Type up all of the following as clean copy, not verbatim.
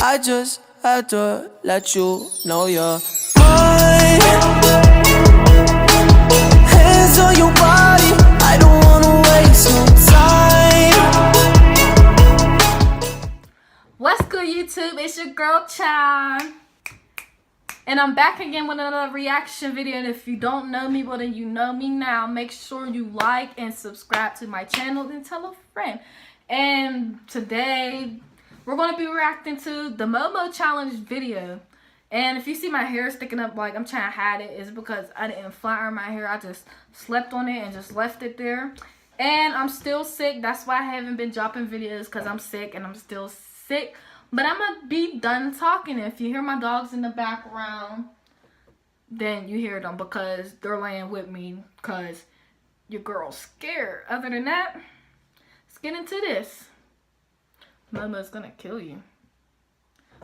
I just had to let you know you're mine. Hands on your body, I don't wanna waste no time. What's good, YouTube? It's your girl Chime, and I'm back again with another reaction video. And if you don't know me, well then you know me now. Make sure you like and subscribe to my channel and tell a friend. And today we're going to be reacting to the Momo challenge video. And if you see my hair sticking up like I'm trying to hide it, it's because I didn't flat iron my hair. I just slept on it and just left it there. And I'm still sick. That's why I haven't been dropping videos, because I'm sick and I'm still sick. But I'm going to be done talking. If you hear my dogs in the background, then you hear them because they're laying with me because your girl's scared. Other than that, let's get into this. Momo's going to kill you.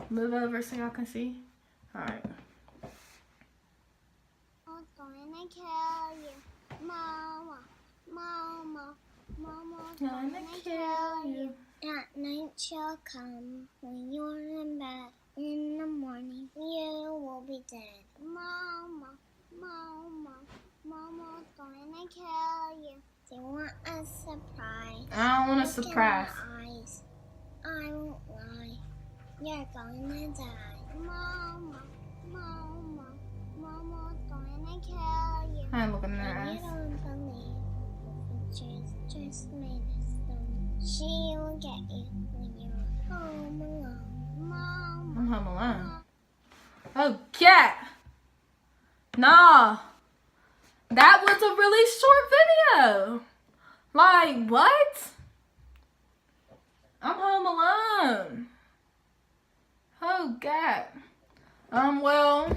Move over so y'all can see. Alright. Momo's gonna kill you. Momo's gonna kill you. That night shall come when you're in bed. In the morning, you will be dead. Momo's gonna kill you. They want a surprise. I don't want a surprise. Eyes. I won't lie. You're gonna die. Momo's gonna kill you. I ain't looking in her And eyes. you don't believe the future's just made of stone. She will get you when you're home alone. I'm home alone. Oh, cat! Nah. That was a really short video. Like, what? I'm home alone. Oh, God. Well,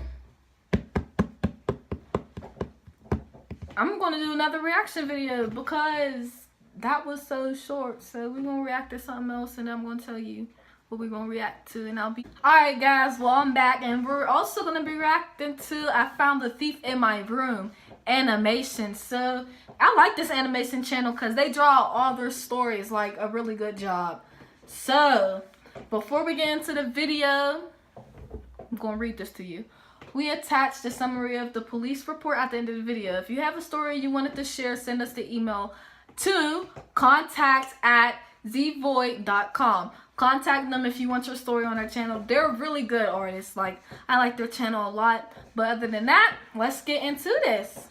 I'm going to do another reaction video because that was so short. So we're going to react to something else, and I'm going to tell you what we're going to react to. And Alright, guys. Well, I'm back, and we're also going to be reacting to I Found the Thief in My Room animation. So I like this animation channel because they draw all their stories like a really good job. So before we get into the video, I'm going to read this to you. We attached a summary of the police report at the end of the video. If you have a story you wanted to share, send us the email to contact@zvoid.com. Contact them if you want your story on their channel. They're really good artists. Like, I like their channel a lot. But other than that, let's get into this.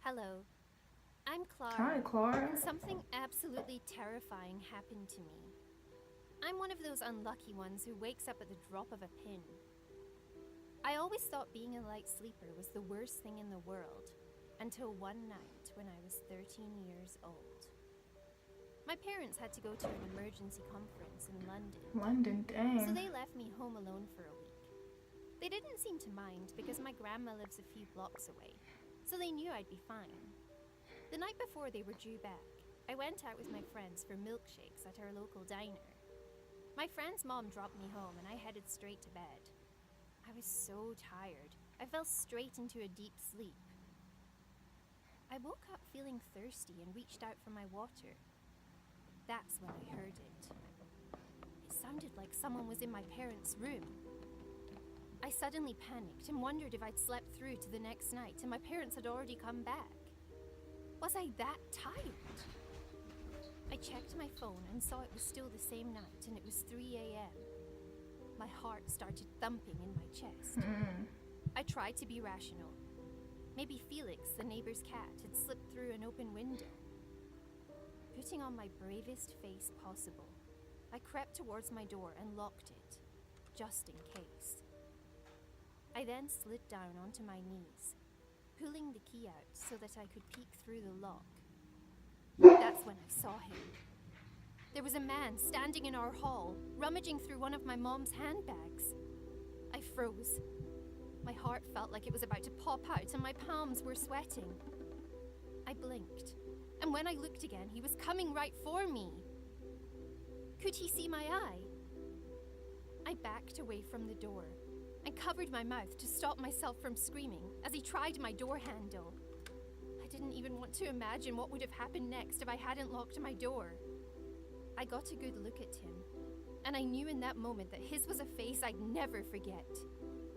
Hello, I'm Clara. Hi, Clara. And something absolutely terrifying happened to me. I'm one of those unlucky ones who wakes up at the drop of a pin. I always thought being a light sleeper was the worst thing in the world, until one night when I was 13 years old. My parents had to go to an emergency conference in London. London, dang. So they left me home alone for a week. They didn't seem to mind because my grandma lives a few blocks away, so they knew I'd be fine. The night before they were due back, I went out with my friends for milkshakes at our local diner. My friend's mom dropped me home and I headed straight to bed. I was so tired, I fell straight into a deep sleep. I woke up feeling thirsty and reached out for my water. That's when I heard it. It sounded like someone was in my parents' room. I suddenly panicked and wondered if I'd slept through to the next night and my parents had already come back. Was I that tired? I checked my phone and saw it was still the same night and it was 3 a.m. My heart started thumping in my chest. I tried to be rational. Maybe Felix, the neighbor's cat, had slipped through an open window. Putting on my bravest face possible, I crept towards my door and locked it, just in case. I then slid down onto my knees, pulling the key out so that I could peek through the lock. That's when I saw him. There was a man standing in our hall, rummaging through one of my mom's handbags. I froze. My heart felt like it was about to pop out and my palms were sweating. I blinked, and when I looked again, he was coming right for me. Could he see my eye? I backed away from the door and covered my mouth to stop myself from screaming as he tried my door handle. I didn't even want to imagine what would have happened next if I hadn't locked my door. I got a good look at him, and I knew in that moment that his was a face I'd never forget.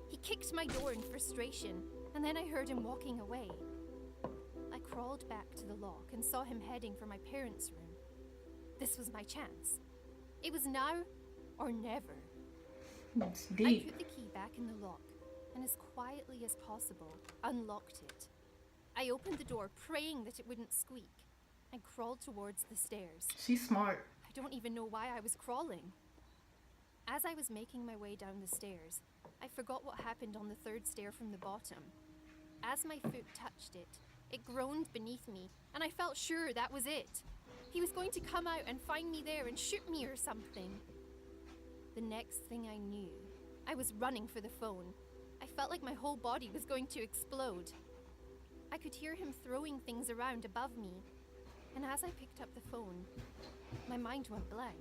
He kicked my door in frustration, and then I heard him walking away. I crawled back to the lock and saw him heading for my parents' room. This was my chance. It was now or never. It's I deep. put the key back in the lock and as quietly as possible unlocked it. I opened the door praying that it wouldn't squeak and crawled towards the stairs. She's smart. I don't even know why I was crawling. As I was making my way down the stairs, I forgot what happened on the third stair from the bottom. As my foot touched it, it groaned beneath me, and I felt sure that was it. He was going to come out and find me there and shoot me or something. The next thing I knew, I was running for the phone. I felt like my whole body was going to explode. I could hear him throwing things around above me, and as I picked up the phone, my mind went blank.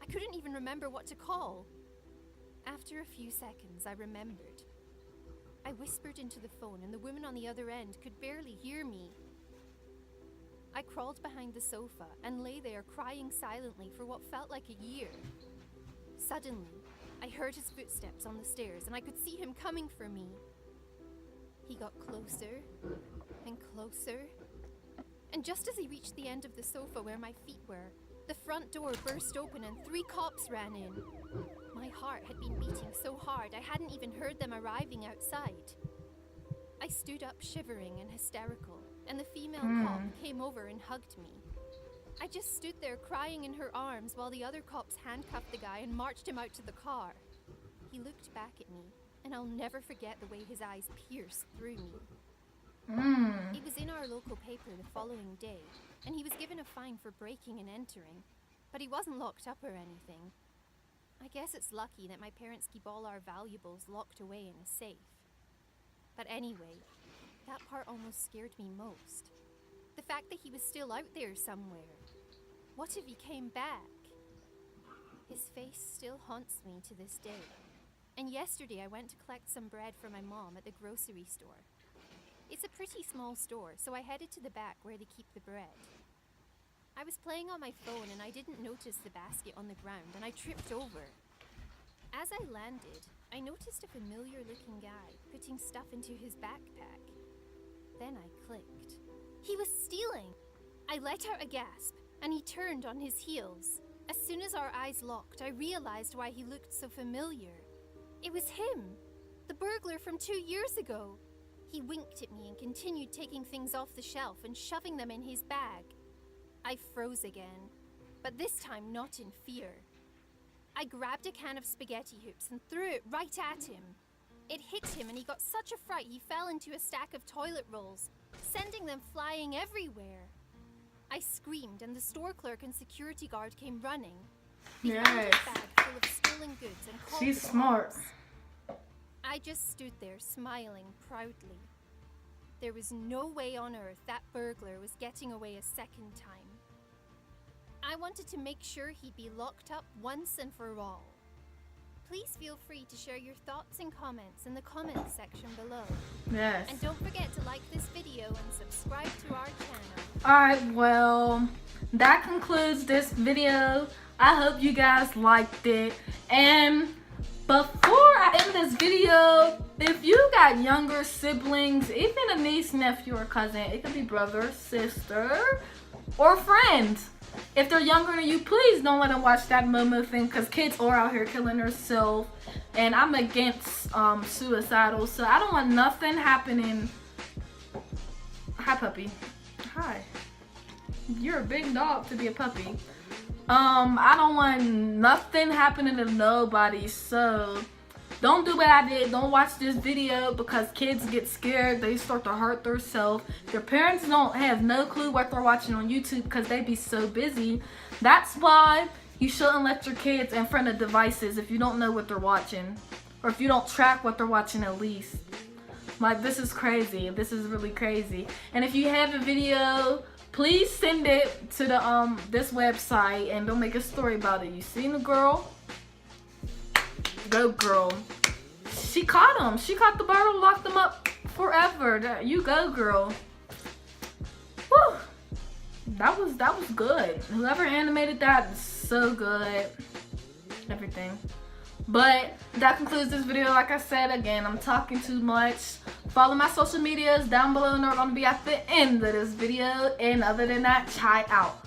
I couldn't even remember what to call. After a few seconds, I remembered. I whispered into the phone, and the woman on the other end could barely hear me. I crawled behind the sofa and lay there crying silently for what felt like a year. Suddenly, I heard his footsteps on the stairs, and I could see him coming for me. He got closer and closer, and just as he reached the end of the sofa where my feet were, the front door burst open and 3 cops ran in. My heart had been beating so hard I hadn't even heard them arriving outside. I stood up shivering and hysterical, and the female cop came over and hugged me. I just stood there crying in her arms while the other cops handcuffed the guy and marched him out to the car. He looked back at me, and I'll never forget the way his eyes pierced through me. It was in our local paper the following day, and he was given a fine for breaking and entering, but he wasn't locked up or anything. I guess it's lucky that my parents keep all our valuables locked away in a safe. But anyway, that part almost scared me most. The fact that he was still out there somewhere. What if he came back? His face still haunts me to this day. And yesterday I went to collect some bread for my mom at the grocery store. It's a pretty small store, so I headed to the back where they keep the bread. I was playing on my phone and I didn't notice the basket on the ground, and I tripped over. As I landed, I noticed a familiar-looking guy putting stuff into his backpack. Then I clicked. He was stealing! I let out a gasp, and he turned on his heels. As soon as our eyes locked, I realized why he looked so familiar. It was him, the burglar from 2 years ago. He winked at me and continued taking things off the shelf and shoving them in his bag. I froze again, but this time not in fear. I grabbed a can of spaghetti hoops and threw it right at him. It hit him and he got such a fright he fell into a stack of toilet rolls, sending them flying everywhere. I screamed and the store clerk and security guard came running. They found a bag full of stolen goods and called She's the smart. cops. I just stood there smiling proudly. There was no way on earth that burglar was getting away a second time. I wanted to make sure he'd be locked up once and for all. Please feel free to share your thoughts and comments in the comments section below. Yes. And don't forget to like this video and subscribe to our channel. Alright, well, that concludes this video. I hope you guys liked it. And before I end this video, if you got younger siblings, even a niece, nephew, or cousin, it could be brother, sister, or friend. If they're younger than you, please don't let them watch that momo thing, because kids are out here killing themselves. And I'm against suicidal, so I don't want nothing happening. Hi, puppy. Hi. You're a big dog to be a puppy. I don't want nothing happening to nobody, so don't do what I did. Don't watch this video, because kids get scared. They start to hurt themselves. Their parents don't have no clue what they're watching on YouTube because they be so busy. That's why you shouldn't let your kids in front of devices if you don't know what they're watching, or if you don't track what they're watching at least. Like, this is crazy. This is really crazy. And if you have a video, please send it to the this website and don't make a story about it. You seen the girl? Go girl. She caught him. She caught the burglar, locked him up forever. You go girl. that was good. Whoever animated that is so good. Everything. But that concludes this video. Like I said, again, I'm talking too much. Follow my social medias down below, and they're going to be at the end of this video. And other than that, chai out.